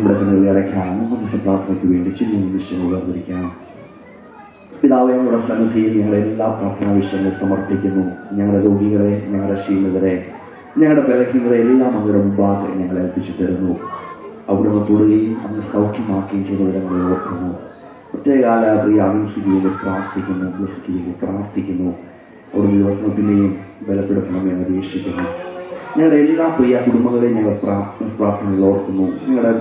നമ്മുടെ കണ്ണുകളെ അടയ്ക്കാം. നമുക്ക് പ്രാർത്ഥനയ്ക്ക് വേണ്ടി ചില നിമിഷങ്ങൾ ഉയർന്നിരിക്കാം. പിതാവേ, ഞങ്ങളുടെ സന്നിധിയിൽ ഞങ്ങളെ എല്ലാ പ്രാർത്ഥനാ വിഷയങ്ങളും സമർപ്പിക്കുന്നു. ഞങ്ങളുടെ രോഗികളെ, ഞങ്ങളുടെ ക്ഷീണിതരെ, ഞങ്ങളുടെ ബലഹീനതരെ എല്ലാം അവരുടെ മുമ്പാകെ ഞങ്ങളെ ഏൽപ്പിച്ചു തരുന്നു. അവിടുന്ന് തൊടുകയും അന്ന് സൗഖ്യമാക്കുകയും ചെയ്തവരെ ഞങ്ങളെ ഓർക്കുന്നു. പ്രത്യേകാല പ്രിയ അഭിഷേകിയെ പ്രാർത്ഥിക്കുന്നു, ബ്ലസ്കിയെ പ്രാർത്ഥിക്കുന്നു. ഒരു ദിവസത്തിനെയും ബലപ്പെടുത്തണമെന്ന് ഞങ്ങൾ അപേക്ഷിക്കുന്നു. ഞങ്ങളുടെ എല്ലാ പ്രിയ കുടുംബങ്ങളെയും ഞങ്ങൾ പ്രാർത്ഥനയിൽ ഓർക്കുന്നു. ഞങ്ങളുടെ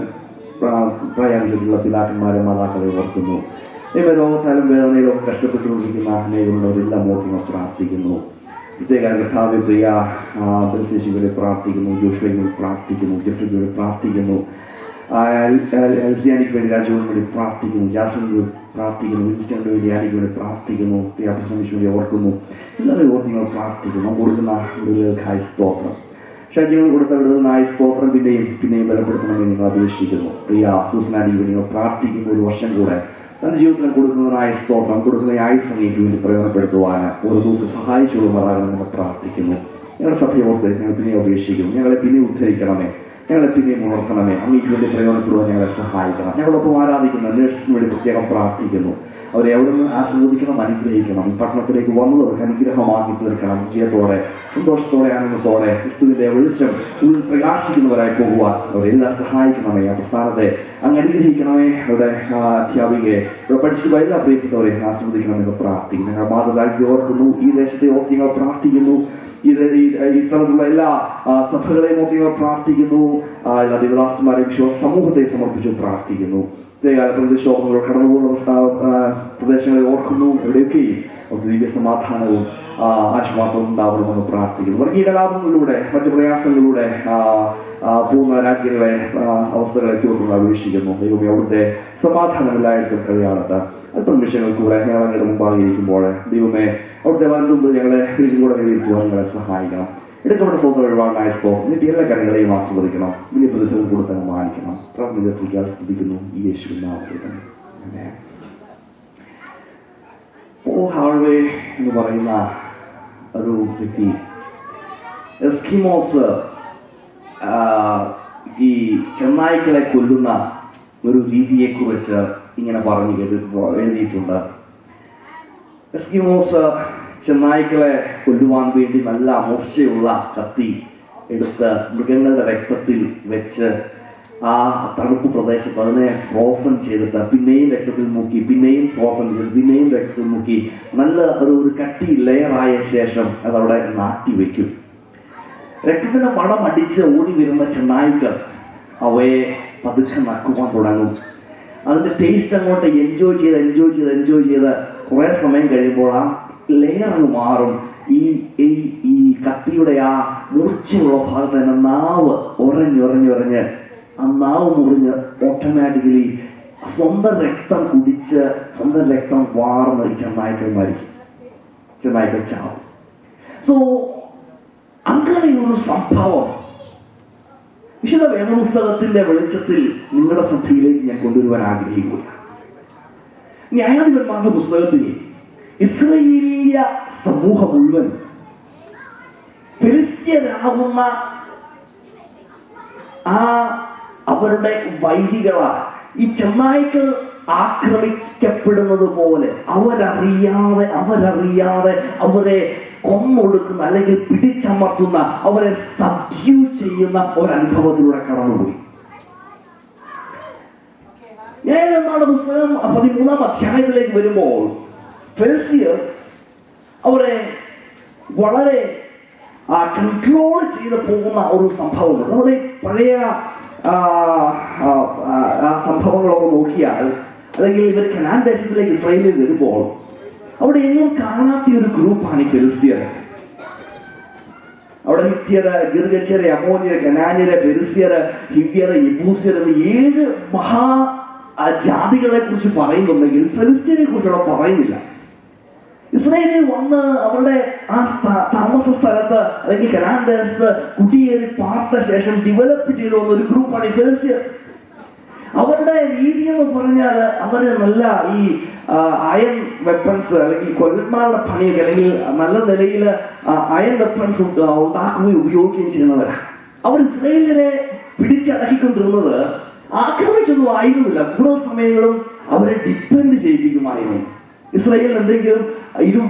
പ്രായത്തിലുള്ള പിതാക്കന്മാരെ മാതാക്കളെ ഓർക്കുന്നു. രോഗത്താലും വേദനയിലും കഷ്ടപ്പെട്ടുകൊണ്ടിരിക്കുന്ന അനേകമുള്ളവരെല്ലാം ഓർത്ത് ഞങ്ങൾ പ്രാർത്ഥിക്കുന്നു. പ്രത്യേക കർത്താവേ, പ്രിയ ബ്രസേഷികളെ പ്രാർത്ഥിക്കുന്നു, ജോഷുവെ പ്രാർത്ഥിക്കുന്നു, ജോഷുവെ പ്രാർത്ഥിക്കുന്നു, എൽസിയാനിക്ക് വേണ്ടി രാജുവിന് വേണ്ടി പ്രാർത്ഥിക്കുന്നു, ജാസ്മിന് പ്രാർത്ഥിക്കുന്നു, വിൻസ്റ്റന് വേണ്ടി ആനിക്ക് വേണ്ടി പ്രാർത്ഥിക്കുന്നു, വേണ്ടി ഓർക്കുന്നു. എല്ലാവരും ഓർത്ത് ഞങ്ങൾ പ്രാർത്ഥിക്കുന്നു. കൊടുക്കുന്ന വിടുതലുകൾക്കായി സ്തോത്രം. ഷജീവൻ കൊടുത്ത വിടുതലിനായി സ്തോത്രം പിന്നെയും ബലപ്പെടുത്തണമെന്ന് നിങ്ങൾ അപേക്ഷിക്കുന്നു. പ്രിയ സൂസനാനിക്ക് വേണ്ടി ഞങ്ങൾ പ്രാർത്ഥിക്കുന്നു. ഒരു വർഷം കൂടെ തന്റെ ജീവിതത്തിൽ കൊടുക്കുന്നതിനായ സ്തോത്രം, കൊടുക്കുന്ന ആയുസംഗീക്ക് വേണ്ടി പ്രയോജനപ്പെടുത്തുവാൻ ഓരോ ദിവസം സഹായിച്ചു മാറാൻ നമ്മൾ പ്രാർത്ഥിക്കുന്നു. ഞങ്ങളുടെ സഭയോർത്ത് ഞങ്ങൾ പിന്നെ അപേക്ഷിക്കുന്നു. ഞങ്ങളെ പിന്നെ ഉദ്ധരിക്കണമേ, ഞങ്ങളെ പിന്നെയും ഉണർത്തണമേ. അങ്ങേക്ക് വേണ്ടി പ്രയോജനപ്പെടുവാൻ ഞങ്ങളെ സഹായിക്കണം. ഞങ്ങളൊപ്പം ആരാധിക്കുന്ന നേഴ്സിന് വേണ്ടി പ്രത്യേകം പ്രാർത്ഥിക്കുന്നു. അവരെ എവിടെ നിന്ന് ആസ്വദിക്കണം, അനുഗ്രഹിക്കണം. പട്ടണത്തിലേക്ക് വന്നവർക്ക് അനുഗ്രഹമാക്കി തീർക്കണം. വിജയത്തോടെ, സന്തോഷത്തോടെ, ആനന്ദത്തോടെ ക്രിസ്തുവിന്റെ വെളിച്ചം ഉള്ളിൽ പ്രകാശിക്കുന്നവരായി പോകുവാൻ അവരെല്ലാം സഹായിക്കണമേ. അവസ്ഥാനത്തെ അങ്ങ് അനുഗ്രഹിക്കണമേ. അവരുടെ അധ്യാപികയെ, ഇവിടെ പഠിച്ചു എല്ലാ പ്രിയപ്പെട്ടവരെ ആസ്വദിക്കണമെന്ന് പ്രാർത്ഥിക്കുന്നു. ഞങ്ങൾ മാതൃരാജ്യം ഓർക്കുന്നു. ഈ ദേശത്തെ ഓർത്ത് ഞങ്ങൾ പ്രാർത്ഥിക്കുന്നു. ഈ സ്ഥലത്തുള്ള എല്ലാ സഭകളെയും ഓർത്ത് ഞങ്ങൾ പ്രാർത്ഥിക്കുന്നു. എല്ലാ ദേവദാസന്മാരെ, വിശ്വാസ സമൂഹത്തെ സമർപ്പിച്ചു പ്രാർത്ഥിക്കുന്നു. പ്രതിഷോഭങ്ങൾ കടന്നുപോകുന്ന പ്രദേശങ്ങളെ ഓർക്കുന്നു. എവിടെയൊക്കെയും ദിവ്യ സമാധാനവും ആശ്വാസവും ഉണ്ടാവണമെന്ന് പ്രാർത്ഥിക്കുന്നു. വർഗീയ കലാപങ്ങളിലൂടെ, മറ്റു പ്രയാസങ്ങളിലൂടെ പൂർണ്ണ രാജ്യങ്ങളെ അവസ്ഥകളെ തീർന്നു അപേക്ഷിക്കുന്നു. ദൈവമേ, അവിടുത്തെ സമാധാനമില്ലായിട്ട് കഴിയാത്ത അല്പം വിഷയങ്ങൾ കൂടെ ഞങ്ങൾ അങ്ങയുടെ മുമ്പാകെ ഇരിക്കുമ്പോൾ ദൈവമേ, അവിടുത്തെ വരണ്ടുമ്പോൾ ഞങ്ങളെ കൂടെ നേരിടുവാൻ ഞങ്ങളെ സഹായിക്കണം. എടുക്കപ്പെട്ട സ്വന്തം ഒരുപാടായ സ്തോത്രം എന്നിട്ട് എല്ലാ കാര്യങ്ങളെയും ആസ്വദിക്കണം. വലിയ പ്രതിഫലം കൊടുത്ത് മാനിക്കണം. പ്രാർത്ഥന സ്തുതിക്കുന്നു ഈ യേശുവിൻ നാമത്തിൽ തന്നെ. പോൾ ഹാർവേ എന്ന് പറയുന്ന ഒരു വ്യക്തി എസ്കിമോസ് ഈ ചെന്നായ്ക്കളെ കൊല്ലുന്ന ഒരു രീതിയെക്കുറിച്ച് ഇങ്ങനെ എഴുതിയിട്ടുണ്ട്. എസ്കിമോസ് ചെന്നായ്ക്കളെ കൊല്ലുവാൻ വേണ്ടി നല്ല മൂർച്ചയുള്ള കത്തി എടുത്ത് മൃഗങ്ങളുടെ രക്തത്തിൽ വെച്ച് ആ തണുപ്പ് പ്രദേശത്ത് അതിനെ ഫ്രോസൺ ചെയ്തിട്ട് പിന്നെയും രക്തത്തിൽ മുക്കി, പിന്നെയും ഫ്രോസൺ ചെയ്ത് പിന്നെയും രക്തത്തിൽ മുക്കി നല്ല ഒരു കട്ടി ലെയറായ ശേഷം അതവിടെ നാട്ടി വയ്ക്കും. രക്തത്തിന്റെ മണം അടിച്ച് ഓടി വരുന്ന ചെന്നായ്ക്കൾ അവയെ പതുക്കെ നക്കുവാൻ തുടങ്ങും. അതിന്റെ ടേസ്റ്റ് അങ്ങോട്ട് എൻജോയ് ചെയ്ത് കുറെ സമയം കഴിയുമ്പോൾ ആ ലെയർ മാറും. ഈ കത്തിയുടെ ആ മൂർച്ചയുള്ള ഭാഗത്ത് തന്നെ നാവ് ഉറഞ്ഞ് ആ നാവ് മുറിഞ്ഞ് ഓട്ടോമാറ്റിക്കലി സ്വന്തം രക്തം കുടിച്ച് സ്വന്തം രക്തം വാർന്ന് ചെന്നായ്ക്കൾ മരിക്കും, ചെന്നായ്ക്കൾ ചാവും. സോ അങ്ങനെയൊരു സംഭവം വിശുദ്ധ വേദപുസ്തകത്തിന്റെ വെളിച്ചത്തിൽ നിങ്ങളുടെ ശ്രദ്ധയിലേക്ക് ഞാൻ കൊണ്ടുവരുവാൻ ആഗ്രഹിക്കുന്നു. ന്യായാധിപന്മാരുടെ പുസ്തകത്തിൽ ഇസ്രായേലിയ സമൂഹം മുഴുവൻ ഫിലിസ്ത്യരാകുന്ന അവരുടെ വൈദികളാൽ ഈ ചെന്നായ്ക്കൾ ആക്രമിക്കപ്പെടുന്നത് പോലെ അവരറിയാതെ അവരെ കൊന്നൊടുക്കുന്ന അല്ലെങ്കിൽ പിടിച്ചമർത്തുന്ന, അവരെ സബ്ഡ്യൂ ചെയ്യുന്ന ഒരനുഭവത്തിലൂടെ കടന്നുപോയി. ന്യായാധിപന്മാരുടെ പുസ്തകം 13-ാം അധ്യായത്തിലേക്ക് വരുമ്പോൾ ഫെലിസ്ത്യർ അവരെ വളരെ കൺട്രോൾ ചെയ്ത് പോകുന്ന ഒരു സംഭവമുണ്ട്. നമ്മുടെ പഴയ സംഭവങ്ങളൊക്കെ നോക്കിയാൽ, അല്ലെങ്കിൽ ഇവർ കനാൻ ദേശത്തിലേക്ക് ഇസ്രായേലിൽ വരുമ്പോൾ അവിടെ എങ്ങും കാണാത്ത ഒരു ഗ്രൂപ്പാണ് ഈ ഫെലിസ്ത്യർ. അവിടെ ഹിത്യര്, ഗിർഗശ്യര്, അമോന്യര്, കനാന്യര്, ഫെലിസ്ത്യര്, ഹിവ്യര്, യെബൂസ്യര് എന്ന് 7 മഹാ ജാതികളെ കുറിച്ച് പറയുന്നുണ്ടെങ്കിൽ ഫെലിസ്ത്യരെ കുറിച്ചുള്ള പറയുന്നില്ല. ഇസ്രായേലിൽ വന്ന് അവരുടെ ആ താമസ സ്ഥലത്ത് അല്ലെങ്കിൽ കനാൻ ദേശത്ത് കുടിയേറി പാർത്ത ശേഷം ഡെവലപ്പ് ചെയ്തു വന്ന ഒരു ഗ്രൂപ്പാണ് ഈ ഫെലിസ്ത്യർ. അവരുടെ രീതി എന്ന് പറഞ്ഞാൽ അവര് നല്ല ഈ അയൺ വെപ്പൺസ് അല്ലെങ്കിൽ കൊല്ലന്മാരുടെ പണിയൊക്കെ അല്ലെങ്കിൽ നല്ല നിലയിൽ അയൺ വെപ്പൺസ് ഉണ്ടാക്കുകയും ഉപയോഗിക്കുകയും ചെയ്യുന്നവരാണ്. അവർ ഇസ്രായേലിനെ പിടിച്ചടക്കിക്കൊണ്ടിരുന്നത് ആക്രമിച്ചൊന്നും ആയിരുന്നില്ല. കൂടുതൽ സമയങ്ങളും അവരെ ഡിപ്പെൻഡ് ചെയ്യിപ്പിക്കുമായിരുന്നു. ഇസ്രായേലിൽ എന്തെങ്കിലും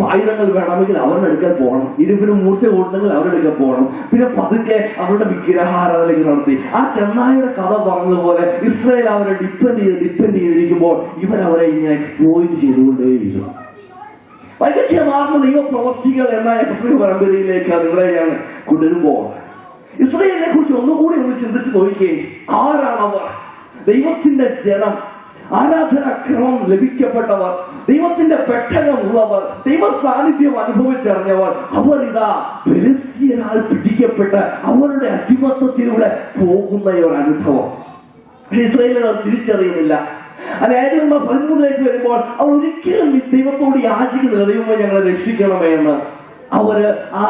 ആയുധങ്ങൾ വേണമെങ്കിൽ അവരുടെ അടുക്കൽ പോകണം, ഇരുമ്പിന് മൂർച്ച കൂട്ടണമെങ്കിൽ അവരുടെ അടുക്കൽ പോകണം. പിന്നെ പതുക്കെ അവരുടെ വിഗ്രഹാരാധനയ്ക്ക് നടത്തി. ആ ചെന്നായുടെ കഥ പറഞ്ഞതുപോലെ ഇസ്രായേൽ അവരെ ഡിപ്പെൻഡ് ചെയ്തിരിക്കുമ്പോൾ ഇവരവരെ ഇങ്ങനെ എക്സ്പ്ലോയിറ്റ് ചെയ്തുകൊണ്ടേയിരുന്നു. വൈവിധ്യമാർന്ന ദൈവപ്രവർത്തികൾ എന്ന എപ്പിസോഡ് പരമ്പരയിലേക്ക് നിങ്ങളെ ഞാൻ കൊണ്ടുവരുമ്പോൾ ഇസ്രായേലിനെ കുറിച്ച് ഒന്നുകൂടി ഒന്ന് ചിന്തിച്ച് നോക്കിയേ. ആരാണവർ? ദൈവത്തിന്റെ ജനം, ആരാധനാക്രമം ലഭിക്കപ്പെട്ടവർ, ദൈവത്തിന്റെ പെട്ടകമുള്ളവർ, ദൈവ സാന്നിധ്യം അനുഭവിച്ചറിഞ്ഞവർ. അവർ ഇതാ ഫെലിസ്ത്യരാൽ പിടിക്കപ്പെട്ട് അവരുടെ അടിമത്തത്തിലൂടെ പോകുന്ന ഒരു അനുഭവം. പക്ഷെ ഇസ്രായേലിൽ തിരിച്ചറിയുന്നില്ല. അതായത് 13 വരുമ്പോൾ അവർ ഒരിക്കലും ദൈവത്തോട് യാചിക്കുന്നില്ല, ദൈവമേ ഞങ്ങളെ രക്ഷിക്കണമേ എന്ന്. അവര് ആ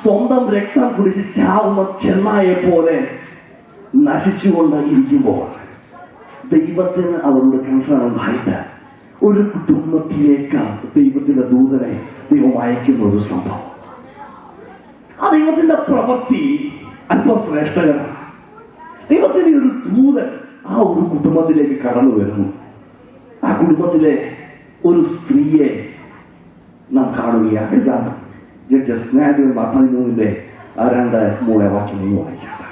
സ്വന്തം രക്തം കുടിച്ച് ചാവുന്ന ചെന്നായെ പോലെ നശിച്ചുകൊണ്ട് ഇരിക്കുമ്പോൾ ദൈവത്തിന് അവരുടെ കൺസേൺ ഉണ്ടായിട്ട് ഒരു കുടുംബത്തിലേക്ക് ദൈവത്തിന്റെ ദൂതനെ ദൈവം അയക്കുന്ന ഒരു സംഭവം. ആ ദൈവത്തിന്റെ പ്രവൃത്തി അല്പം ശ്രേഷ്ഠകരമാണ്. ദൈവത്തിന്റെ ഒരു ദൂതൻ ആ ഒരു കുടുംബത്തിലേക്ക് കടന്നു വരുന്നു. ആ കുടുംബത്തിലെ ഒരു സ്ത്രീയെ നാം കാണുകയാണ്. ഇതാണ് സ്നാദ്യം 13 2-3 വാക്യം നീ വായിച്ചാണ്.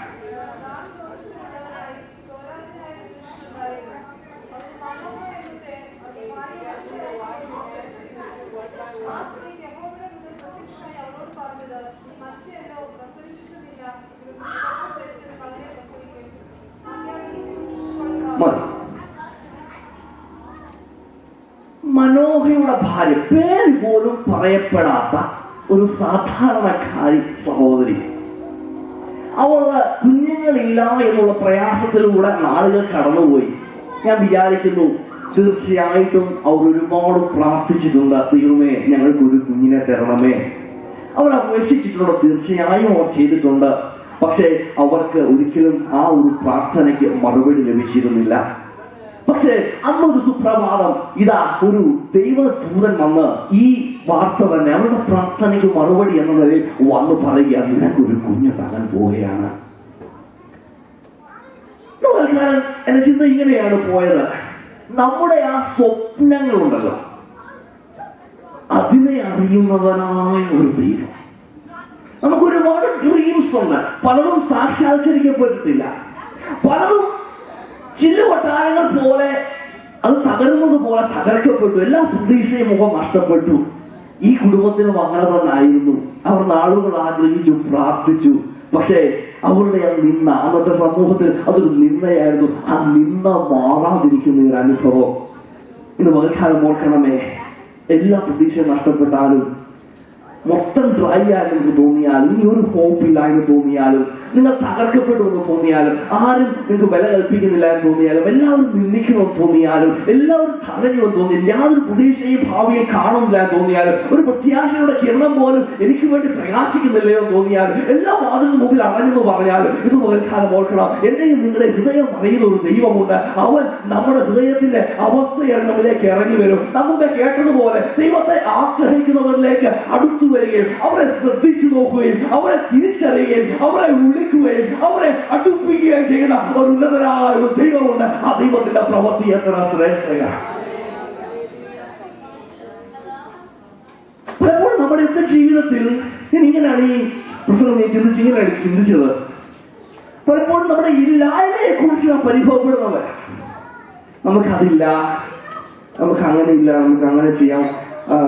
മനോഹയുടെ ഭാര്യ, പേര് പോലും പറയപ്പെടാത്ത ഒരു സാധാരണക്കാരി സഹോദരി, അവള് കുഞ്ഞുങ്ങളില്ല എന്നുള്ള പ്രയാസത്തിലൂടെ നാളുകൾ കടന്നുപോയി. ഞാൻ വിചാരിക്കുന്നു തീർച്ചയായിട്ടും അവർ ഒരുപാട് പ്രാർത്ഥിച്ചിട്ടുണ്ട്, ദൈവമേ ഞങ്ങൾക്കൊരു കുഞ്ഞിനെ തരണമേ. അവർ അപേക്ഷിച്ചിട്ടുണ്ട്, തീർച്ചയായും അവർ ചെയ്തിട്ടുണ്ട്. പക്ഷെ അവർക്ക് ഒരിക്കലും ആ ഒരു പ്രാർത്ഥനയ്ക്ക് മറുപടി ലഭിച്ചിരുന്നില്ല. പക്ഷേ അന്നൊരു സുപ്രഭാതം ഇതാ ഒരു ദൈവദൂതൻ വന്ന് ഈ വാർത്ത തന്നെ അവരുടെ പ്രാർത്ഥനയ്ക്ക് മറുപടി എന്ന നിലയിൽ വന്നു പറയുക, നിനക്കൊരു കുഞ്ഞ് തരാൻ പോവുകയാണ്. എന്റെ ചിന്ത ഇങ്ങനെയാണ് പോയത്. നമ്മുടെ ആ സ്വപ്നങ്ങളുണ്ടല്ലോ, അതിനെ അറിയുന്നവനായ ഒരു ദൈവം. നമുക്ക് ഒരുപാട് ഡ്രീംസ് ഉണ്ട്, പലതും സാക്ഷാത്കരിക്കപ്പെട്ടിട്ടില്ല. പലതും ചില്ലുകൊട്ടാരങ്ങൾ പോലെ അത് തകരുന്നത് പോലെ തകർക്കപ്പെട്ടു. എല്ലാ പ്രതീക്ഷയും മുഖം നഷ്ടപ്പെട്ടു. ഈ കുടുംബത്തിന് അങ്ങനെ തന്നായിരുന്നു. അവർ നാളുകൾ ആഗ്രഹിച്ചു, പ്രാർത്ഥിച്ചു. പക്ഷേ അവരുടെ ആ നിന്ന, അന്നത്തെ സമൂഹത്തിൽ അതൊരു നിന്നയായിരുന്നു. ആ നിന്ന മാറാതിരിക്കുന്ന ഒരു അനുഭവം. ഇന്ന് വൽക്കാലം ഓർക്കണമേ, എല്ലാ പ്രതീക്ഷയും നഷ്ടപ്പെട്ടാലും, മൊത്തം ഡ്രൈ ആയെന്ന് തോന്നിയാലും, ഇനി ഒരു ഹോപ്പില്ല എന്ന് തോന്നിയാലും, നിങ്ങൾ തകർക്കപ്പെട്ടു എന്ന് തോന്നിയാലും, ആരും നിങ്ങൾക്ക് വില കൽപ്പിക്കുന്നില്ല എന്ന് തോന്നിയാലും, എല്ലാവരും നിന്ദിക്കണമെന്ന് തോന്നിയാലും, എല്ലാവരും തടയുമെന്ന് തോന്നിയാലും, യാതൊരു പ്രതീക്ഷയും ഭാവിയെ കാണുന്നില്ല എന്ന് തോന്നിയാലും, ഒരു പ്രത്യാശയുടെ കിരണം പോലും എനിക്ക് വേണ്ടി പ്രകാശിക്കുന്നില്ലയോ എന്ന് തോന്നിയാലും, എല്ലാ വാതിലിന് മുമ്പിൽ അടഞ്ഞെന്ന് പറഞ്ഞാലും, ഇത് മുതൽക്കാലം ഓർക്കണം, എന്തെങ്കിലും നിങ്ങളുടെ ഹൃദയം അറിയുന്ന ഒരു ദൈവമുണ്ട്. അവൻ നമ്മുടെ ഹൃദയത്തിന്റെ അവസ്ഥയാണ് നമ്മിലേക്ക് ഇറങ്ങി വരും. നമുക്ക് കേട്ടതുപോലെ ദൈവത്തെ ആഗ്രഹിക്കുന്നവരിലേക്ക് അടുത്തു വരികയും അവരെ ശ്രദ്ധിച്ചു നോക്കുകയും അവരെ തിരിച്ചറിയുകയും അവരെ വിളിക്കുകയും അവരെ അടുപ്പിക്കുകയും ചെയ്യുന്ന ഒരു ഉന്നതരായ ഒരു ദൈവമുണ്ട്. ആ ദൈവത്തിന്റെ പ്രവൃത്തി എത്ര ശ്രേഷ്ഠയാണ്. പലപ്പോഴും നമ്മുടെ ഒക്കെ ജീവിതത്തിൽ ഇങ്ങനെയാണ് ഈ പ്രസംഗം ഇങ്ങനെയാണ് ചിന്തിച്ചത്. പലപ്പോഴും നമ്മുടെ ഇല്ലായ്മയെ കുറിച്ച് നാം പരിഭവപ്പെടുന്നവർ. നമുക്കതില്ല, നമുക്ക് അങ്ങനെയില്ല, നമുക്ക് അങ്ങനെ ചെയ്യാൻ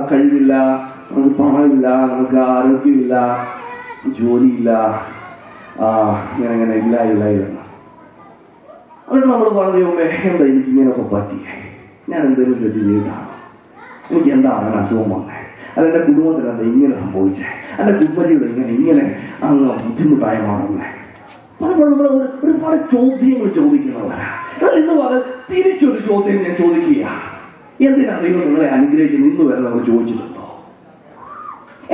കഴിവില്ല, നമുക്ക് പണമില്ല, നമുക്ക് ആരോഗ്യമില്ല, ജോലിയില്ല, ഇങ്ങനെ ഇല്ല. അതുകൊണ്ട് നമ്മൾ പറയുമോ, എന്താ എനിക്ക് ഇങ്ങനെയൊക്കെ പറ്റി, ഞാൻ എന്തെങ്കിലും തെറ്റ് ചെയ്താണ്, എനിക്ക് എന്താ അങ്ങനെ അസുഖം വന്നേ, അല്ല എൻ്റെ കുടുംബത്തിൽ എന്താ ഇങ്ങനെ സംഭവിച്ചേ, എൻ്റെ കുടുംബജീവിതം ഇങ്ങനെ അങ്ങ് ബുദ്ധിമുട്ടായി മാറുന്നേ. പലപ്പോഴും നമ്മൾ ഒരുപാട് ചോദ്യങ്ങൾ ചോദിക്കുന്നവരാ. ഇന്ന് പറഞ്ഞാൽ തിരിച്ചൊരു ചോദ്യം ഞാൻ ചോദിക്കുക, എന്തിനാ ദൈവം നിങ്ങളെ അനുഗ്രഹിച്ച് നിന്ന് വരെ നമ്മൾ ചോദിച്ചിട്ടുണ്ടോ?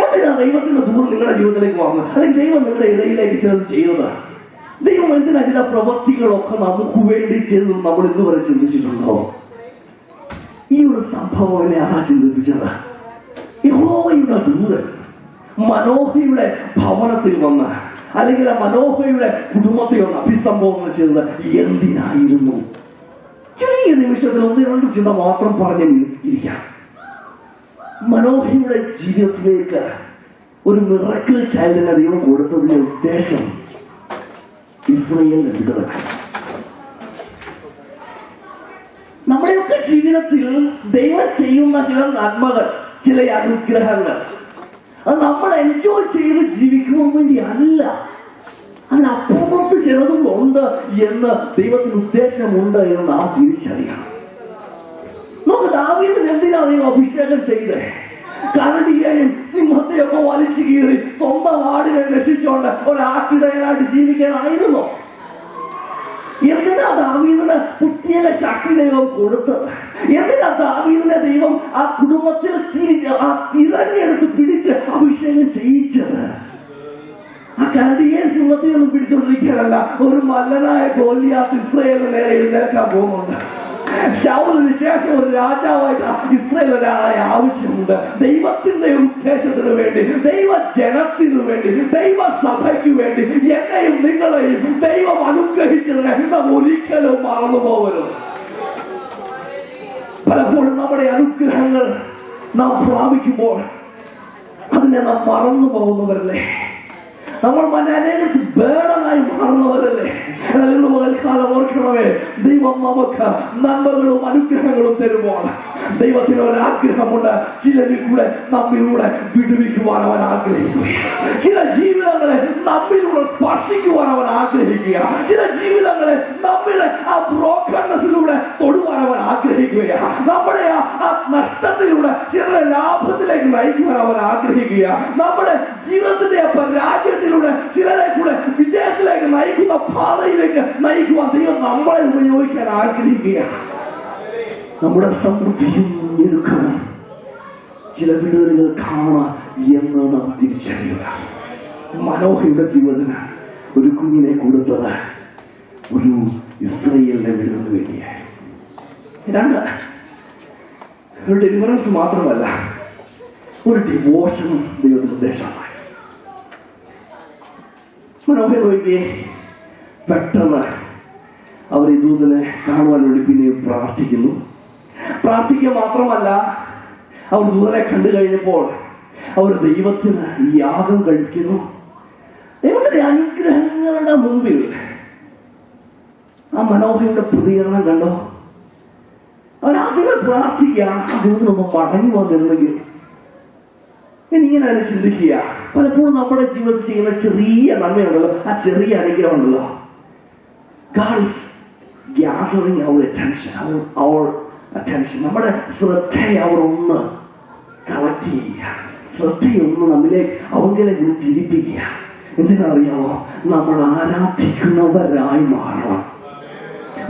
എന്തിനാ ദൈവത്തിന്റെ ദൂരം നിങ്ങളുടെ ജീവിതത്തിലേക്ക് വന്നത്? അല്ലെങ്കിൽ ദൈവം നിങ്ങളുടെ ഇടയിലേക്ക് ചേർന്ന് ചെയ്തത്? ദൈവം എന്തിനാ ചില പ്രവൃത്തികളൊക്കെ നമുക്ക് വേണ്ടി ചെയ്തത് നമ്മൾ ഇന്ന് വരെ ചിന്തിച്ചിട്ടുണ്ടോ? ഈ ഒരു സംഭവം ആരാ ചിന്തിപ്പിച്ചത്? യഹോവയുടെ ദൂതൻ മനോഹയുടെ ഭവനത്തിൽ വന്ന് അല്ലെങ്കിൽ ആ മനോഹയുടെ കുടുംബത്തെ ഒന്ന് അഭിസംബോധന ചെയ്തത് എന്തിനായിരുന്നു? ചെറിയ നിമിഷത്തിൽ 1-2 ചിന്ത മാത്രം പറഞ്ഞ് ഇരിക്കാം. മനോഹയുടെ ജീവിതത്തിലേക്ക് ഒരു മിറക്കിൾ ചൈൽഡിനെ ദൈവം കൊടുത്തതിന്റെ ഉദ്ദേശം ഇസ്രായേൽ എടുത്തത്. നമ്മുടെയൊക്കെ ജീവിതത്തിൽ ദൈവം ചെയ്യുന്ന ചില നന്മകൾ, ചില അനുഗ്രഹങ്ങൾ, അത് നമ്മൾ എൻജോയ് ചെയ്ത് ജീവിക്കുവാൻ വേണ്ടി അല്ല, അതിനപ്പുറത്ത് ചിലതും ഉണ്ട് എന്ന് ദൈവത്തിന് ഉദ്ദേശമുണ്ട് എന്ന് നാം തിരിച്ചറിയണം. നമുക്ക് ദാവീദിന് എന്തിനാണ് ദൈവം അഭിഷേകം ചെയ്തത്? കരടിയെയും സിംഹത്തെയൊക്കെ വലിച്ചു കീറി സ്വന്തം ആടിനെ രക്ഷിച്ചുകൊണ്ട് ഒരാട്ടിടയനായിട്ട് ജീവിക്കാനായിരുന്നു. എന്തിനാ ദാവീദിന് പ്രത്യേക ശക്തി ദൈവം കൊടുത്തത്? എന്തിനാ ദാവീദിനെ ദൈവം ആ കുടുംബത്തിൽ തിരഞ്ഞെടുത്ത് പിടിച്ച് അഭിഷേകം ചെയ്യിച്ചത്? ആ കരടിയെ സിംഹത്തെയൊന്നും പിടിച്ചുകൊണ്ടിരിക്കാനല്ല, ഒരു മല്ലനായ ഗോലിയാത്ത് ഇസ്രായേലിന് നേരെ എഴുന്നേൽക്കാൻ പോകുന്നുണ്ട്. ശൗലിന് ശേഷം ഒരു രാജാവായിട്ട് ഇസ്രായേൽ ഒരാളെ ആവശ്യമുണ്ട്. ദൈവത്തിന്റെ ഉദ്ദേശത്തിന് വേണ്ടി, ദൈവജനത്തിനു വേണ്ടി, ദൈവസഭയ്ക്ക് വേണ്ടി എന്നെയും നിങ്ങളെയും ദൈവം അനുഗ്രഹിച്ചതിനെ നാം ഒരിക്കലും മറന്നു പോകരുത്. പലപ്പോഴും നമ്മുടെ അനുഗ്രഹങ്ങൾ നാം പ്രാപിക്കുമ്പോൾ അതിനെ നാം മറന്നു പോകുന്നവരല്ലേ, നമ്മൾ അനേകർക്ക് ബേഡനായി മാറുന്നവരല്ലേ. കാലം ഓർക്കണമേ, ദൈവം നമുക്ക് നന്മകളും അനുഗ്രഹങ്ങളും തരുമ്പോൾ ദൈവത്തിന് ഒരാഗ്രഹമുണ്ട്. ചിലരിൽ കൂടെ നമ്മിലൂടെ വിടുവിക്കുവാൻ അവൻ ആഗ്രഹിക്കുക, ചില ജീവിതങ്ങളെ നമ്മിലൂടെ സ്പർശിക്കുവാൻ അവൻ ആഗ്രഹിക്കുക, ചില ജീവിതങ്ങളെ നമ്മിലെ ആ ബ്രോക്കൺനെസ്സിലൂടെ തൊടുവാൻ അവൻ ആഗ്രഹിക്കുക, നമ്മുടെ ആ നഷ്ടത്തിലൂടെ ചിലരെ ലാഭത്തിലേക്ക് നയിക്കുവാൻ അവൻ ആഗ്രഹിക്കുക, നമ്മുടെ ജീവിതത്തിന്റെ പരാജയത്തിലൂടെ ചിലരെ കൂടെ വിജയത്തിലേക്ക് നയിക്കുന്ന പാതയിലേക്ക് നയിക്കുവാൻ ദൈവം നമ്മളെ ഉപയോഗിക്കാൻ ആഗ്രഹിക്കുക. നമ്മുടെ സമൃദ്ധിയും ഞെരുക്കവും ചില വീടുകളിൽ കാണാം എന്ന് നാം തിരിച്ചറിയുക. മനോഹയുടെ ജീവിതത്തിന് ഒരു കുഞ്ഞിനെ കൊടുത്തത് ഒരു ഇസ്രായേലിന്റെ വീടിന് വേണ്ടിയായി. ഒരു ഡെലിവറൻസ് മാത്രമല്ല, ഒരു ഡിവോഷനും ദൈവത്തിന് ഉദ്ദേശമായി. മനോഹര നോക്കിയേ, പെട്ടെന്ന് അവർ ഈ ദൂതനെ കാണുവാൻ വേണ്ടി പിന്നെയും പ്രാർത്ഥിക്കുന്നു. പ്രാർത്ഥിക്കുക മാത്രമല്ല, അവർ ദൂതനെ കണ്ടു കഴിഞ്ഞപ്പോൾ അവർ ദൈവത്തിന് യാഗം കഴിക്കുന്നു. ദൈവത്തിന്റെ അനുഗ്രഹങ്ങളുടെ മുമ്പിൽ ആ മനോഹരയുടെ പ്രതികരണം കണ്ടോ? അവരാദ്യമേ പ്രാർത്ഥിക്കുക, ദൂതനൊന്ന് മടങ്ങി വന്നിരുന്നെങ്കിൽ. ഇങ്ങനെ അതിനെ ചിന്തിക്കുക. പലപ്പോഴും നമ്മുടെ ജീവിതത്തിൽ ചെയ്യുന്ന ചെറിയ നന്മയുണ്ടല്ലോ, ആ ചെറിയ അനുഗ്രഹം ഉണ്ടല്ലോ, God is gathering our attention. നമ്മുടെ ശ്രദ്ധയെ അവർ ഒന്ന് കളക്ട് ചെയ്യുക, ശ്രദ്ധയൊന്ന് നമ്മിലേക്ക് അവങ്കിലേക്ക് തിരിപ്പിക്കുക. എന്തിനറിയാമോ? നമ്മൾ ആരാധിക്കുന്നവരായി മാറണം.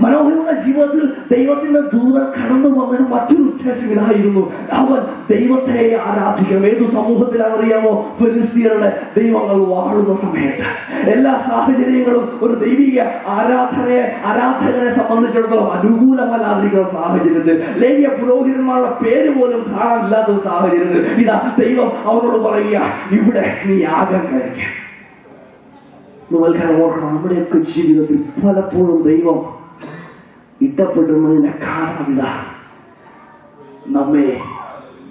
മനോഹരമായ ജീവിതത്തിൽ ദൈവത്തിന്റെ ദൂതൻ കടന്നു വന്നതിന് മറ്റൊരു ഉദ്ദേശം ഇതായിരുന്നു, അവൻ ദൈവത്തെ ആരാധിക്കണം. ഏതു സമൂഹത്തിലാണെന്നറിയാമോ? ഫെലിസ്തീയരുടെ ദൈവങ്ങൾ വാഴുന്ന സമയത്ത് എല്ലാ സാഹചര്യങ്ങളും ഒരു ദൈവിക ആരാധകനെ സംബന്ധിച്ചിടത്തോളം അനുകൂലമല്ലാതിരിക്കുന്ന സാഹചര്യത്തിൽ, ലേവ്യ പുരോഹിതന്മാരുടെ പേര് പോലും കാണാനില്ലാത്ത സാഹചര്യത്തിൽ ഇതാ ദൈവം അവരോട് പറയുക, ഇവിടെ നീ യാഗം കഴിക്കാം. ഓർക്കണം, നമ്മുടെയൊക്കെ ജീവിതത്തിൽ പലപ്പോഴും ദൈവം ഇഷ്ടപ്പെടുന്നതിന്റെ കാരണം ഇതാ, നമ്മെ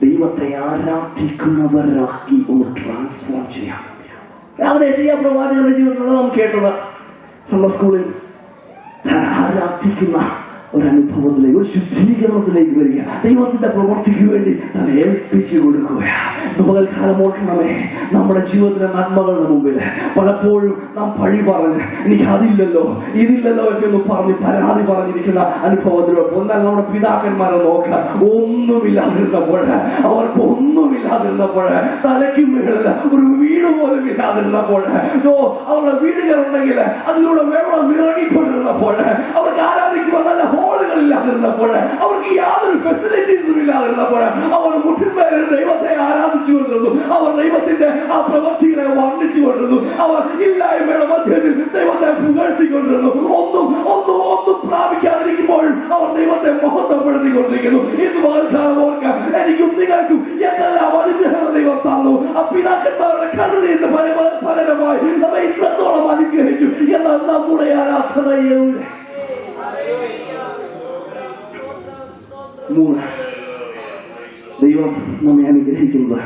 ദൈവത്തെ ആരാധിക്കുന്നവരാക്കി ഒന്ന് ട്രാൻസ്ഫോം ചെയ്യാൻ. രാവിലെ എലിയ പ്രവാചകന്റെ ജീവിതത്തിൽ നാം കേട്ടത്, നമ്മുടെ സ്കൂളിൽ ആരാധിക്കുന്ന ഒരനുഭവത്തിലേക്ക്, ഒരു ശുദ്ധീകരണത്തിലേക്ക് വരിക, ദൈവത്തിന്റെ പ്രവൃത്തിക്ക് വേണ്ടി തന്നെ ഏൽപ്പിച്ചു കൊടുക്കുക. പകൽക്കാലം ഓർക്കണമേ, നമ്മുടെ ജീവിതത്തിലെ നന്മകളുടെ മുമ്പിൽ പലപ്പോഴും നാം പഴി പറഞ്ഞ് എനിക്ക് അതില്ലല്ലോ ഇതില്ലല്ലോ എന്നൊന്ന് പറഞ്ഞ് പരാതി പറഞ്ഞിരിക്കുന്ന അനുഭവത്തിലൂടെ. എന്നാൽ നമ്മുടെ പിതാക്കന്മാരെ നോക്കുക, ഒന്നുമില്ലാതിരുന്നപ്പോൾ, അവർക്ക് ഒന്നുമില്ലാതിരുന്നപ്പോൾ, തലയ്ക്ക് മുകളിൽ ഒരു വീട് പോലും ഇല്ലാതിരുന്നപ്പോൾ, അവരുടെ വീടുകളുണ്ടെങ്കിൽ അതിലൂടെ വെള്ളം ഇറങ്ങിക്കൊണ്ടിരുന്നപ്പോൾ, അവർക്ക് ആരാധിക്കുവാൻ നല്ല ഹോളുകളില്ലാതിരുന്നപ്പോൾ, അവർക്ക് യാതൊരു ഫെസിലിറ്റീസും ഇല്ലാതിരുന്നപ്പോൾ, അവർ മുട്ടിന്മേൽ ദൈവത്തെ ആരാധിച്ചു കൊണ്ടിരുന്നു, അവർ ദൈവത്തിന്റെ ആ പ്രവൃത്തികളെ വർണ്ണിച്ചുകൊണ്ടിരുന്നു, അവർ ഇല്ലായ്മയുടെ മധ്യത്തിൽ ദൈവത്തെ പുകഴ്ത്തിക്കൊണ്ടിരുന്നു. ഒന്നും പ്രാപിക്കാതിരിക്കുമ്പോൾ അവർ ദൈവത്തെ മഹത്വപ്പെടുത്തിക്കൊണ്ടിരിക്കുന്നു. ഇത് പകൽക്കാലം ഓർക്കാം, എനിക്ക് കുഞ്ഞുങ്ങൾക്കും എന്തെല്ലാം അനുഗ്രഹങ്ങൾ ദൈവം തന്നു. ആ പിതാക്കന്മാരുടെ കണ്ണുനീരിന്റെ ഫലമായി നമ്മെ ഇത്രത്തോളം അനുഗ്രഹിച്ചു. എന്നാൽ നമ്മുടെ ആരാധനയുടെ 3 ദൈവം നമ്മെ അനുഗ്രഹിക്കുന്നത്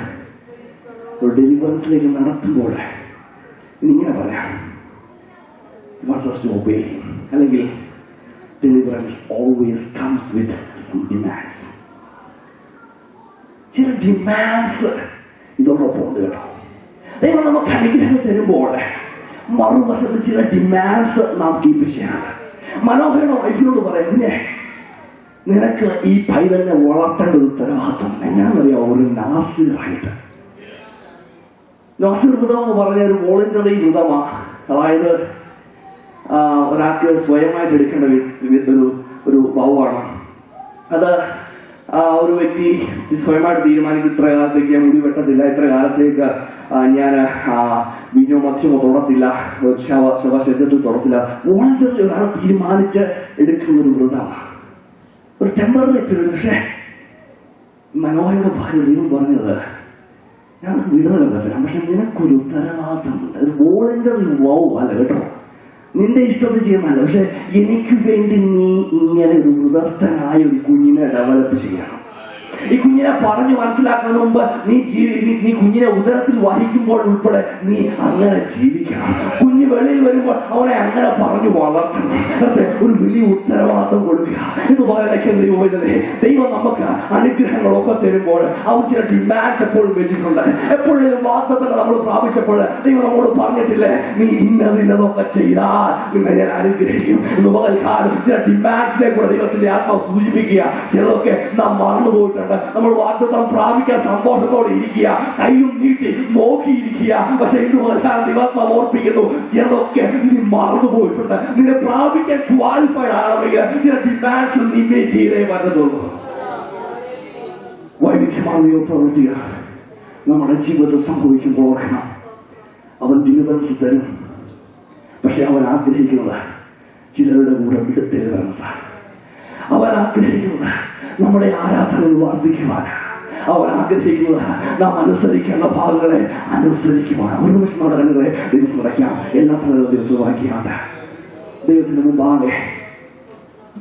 ഒരു ഡെലിവറൻസിലേക്ക് നടത്തുമ്പോൾ ഇങ്ങനെ പറയാം, അല്ലെങ്കിൽ deliverance always comes with some demands. ചില ഡിമാൻഡ്സ് ഇതോടൊപ്പം ഉണ്ട് കേട്ടോ. ദൈവം നമുക്ക് അനുഗ്രഹം തരുമ്പോൾ മറുവശത്ത് ചില ഡിമാൻഡ്സ് നാം കീപ്പ് ചെയ്യണം. മനോഹരയുടെ വൈഫിനോട് പറയുന്നേ, നിനക്ക് ഈ പൈതലിനെ വളർത്തേണ്ട ഒരു ഉത്തരവാദിത്വം എങ്ങനെയാണെന്നറിയാം. ഒരു നാസിറായിട്ട്, നാസിർ വ്രതം എന്ന് പറഞ്ഞ ഒരു വോളണ്ടറി വ്രതമാണ്. അതായത് ഒരാൾക്ക് സ്വയമായിട്ട് എടുക്കേണ്ട ഒരു ഭവമാണ്. അത് ഒരു വ്യക്തി സ്വയമായിട്ട് തീരുമാനിക്കും, ഇത്ര കാലത്തേക്ക് ഞാൻ മുടി വെട്ടത്തില്ല, ഇത്ര കാലത്തേക്ക് ഞാൻ വിഞ്ഞോ മത്സ്യമോ തൊടത്തില്ല, ശരീരത്തിൽ തൊടത്തില്ല. വോളണ്ടറി ഒരാൾ തീരുമാനിച്ച് എടുക്കുന്ന ഒരു വ്രതമാണ്, ഒരു ടെമ്പററി പീരീഡ്. പക്ഷേ മനോഹരയുടെ ഭാര്യ ദൈവം പറഞ്ഞത്, ഞാൻ വിടുതലല്ല തരാം, പക്ഷെ നിനക്കൊരു ഉത്തരവാദിത്തമുണ്ട്. ഒരു വോളണ്ടറി അല്ല കേട്ടോ, നിന്റെ ഇഷ്ടത്തിൽ ചെയ്യുന്നതല്ല. പക്ഷെ എനിക്ക് വേണ്ടി നീ ഇങ്ങനെ ഒരു വൃതസ്ഥനായ ഒരു കുഞ്ഞിനെ ഡെവലപ്പ് ചെയ്യണം. ഈ കുഞ്ഞിനെ പറഞ്ഞു മനസ്സിലാക്കുന്നതിന് മുമ്പ് നീ കുഞ്ഞിനെ ഉദരത്തിൽ വഹിക്കുമ്പോൾ ഉൾപ്പെടെ നീ അങ്ങനെ ജീവിക്കണം. കുഞ്ഞ് വെളിയിൽ വരുമ്പോൾ അവനെ അങ്ങനെ പറഞ്ഞു വളർത്തണം. ഒരു വലിയ ഉത്തരവാദിത്വം കൊടുക്കുക എന്ന് പറയുന്നത് ദൈവം നമുക്ക് അനുഗ്രഹങ്ങളൊക്കെ തരുമ്പോൾ അവർ ചില ഡിമാൻഡ്സ് എപ്പോഴും വെച്ചിട്ടുണ്ട്. എപ്പോഴും വാഗ്ദത്തങ്ങൾ നമ്മൾ പ്രാപിച്ചപ്പോൾ ദൈവം നമ്മോട് പറഞ്ഞിട്ടില്ലേ, നീ ഇന്നതൊക്കെ ചെയ്താൽ നിന്നെ ഞാൻ അനുഗ്രഹിക്കും എന്ന് പകൽക്കാലം ചില ഡിമാൻഡ്സിനെ കൂടെ ദൈവത്തിന്റെ ആത്മാവ് സൂചിപ്പിക്കുക. ചിലതൊക്കെ നാം മറന്നുപോയിട്ടുണ്ട്. നമ്മൾ വാഗ്ദത്തം പ്രാപിക്കാൻ സന്തോഷത്തോടെ ഇരിക്കുക, കൈയും നീട്ടി നോക്കിയിരിക്കുക. പക്ഷെ ഇതുപോലെ ദിവസം ഓർപ്പിക്കുന്നു, ചിലതൊക്കെ നീ മറന്നുപോയിട്ടുണ്ട്. നിന്നെ പ്രാപിക്കാൻ ക്വാളിഫൈഡ് ആണെങ്കിൽ ചില ഡിമാൻഡ്സ് നീ മീറ്റ് ചെയ്തേ പറ്റത്തുള്ളൂ. വൈവിധ്യമാർന്ന പ്രവൃത്തികൾ നമ്മുടെ ജീവിതത്തിൽ സംഭവിക്കുമ്പോൾ ഓർക്കണം, അവൻ ഡെലിവറൻസ് തരും. പക്ഷെ അവൻ ആഗ്രഹിക്കുന്നത് ചിലരുടെ കൂടെ ഡെലിവറൻസാണ്. അവൻ ആഗ്രഹിക്കുന്നത് നമ്മുടെ ആരാധനകൾ വർദ്ധിക്കുവാൻ. അവൻ ആഗ്രഹിക്കുന്നത് നാം അനുസരിക്കേണ്ട ഭാഗങ്ങളെ അനുസരിക്കുവാൻ. ഒരു നിമിഷം നടക്കുന്നത് ദിവസം നടക്കാം. എല്ലാ ദിവസവും വായിക്കാണ്ട് ദൈവത്തിന് മുമ്പാകെ,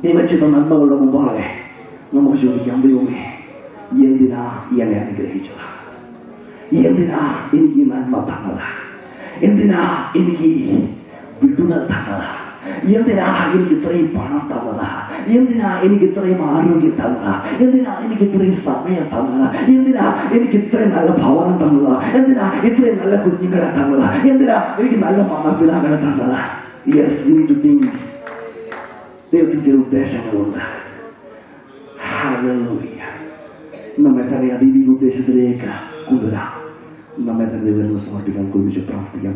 ദൈവചിത നന്മകളുടെ മുമ്പാകെ നമുക്ക് ചോദിക്കാം, ദൈവമേ എന്തിനാ എന്നെ അനുഗ്രഹിച്ചത്? എന്തിനാ എനിക്ക് നന്മ തന്നത്? എന്തിനാ എനിക്ക് വിടുതൽ തന്നത്? എന്തിനാ എനിക്ക് ഇത്രയും പണം തന്നത്? എന്തിനാ എനിക്ക് ഇത്രയും ആരോഗ്യം തന്നത്? എന്തിനാ എനിക്ക് ഇത്രയും സമയം തന്നത്? എന്തിനാ എനിക്ക് ഇത്രയും നല്ല ഭവനം തന്നത്? എന്തിനാ ഇത്രയും നല്ല കുഞ്ഞുങ്ങളെ തന്നത്? എന്തിനാ എനിക്ക് നല്ല മാതാപിതാക്കളെ തന്നത്? Yes, we need to think. ദൈവത്തിന് ചില ഉദ്ദേശങ്ങളുണ്ട്. ഹല്ലേലൂയ. നമ്മെ തന്നെ അതീവ ഉദ്ദേശത്തിലേക്ക് കൊണ്ടുവരാം. നമ്മെ തന്നെ സമർപ്പിക്കാൻ കുറിച്ച് പ്രാർത്ഥിക്കാം.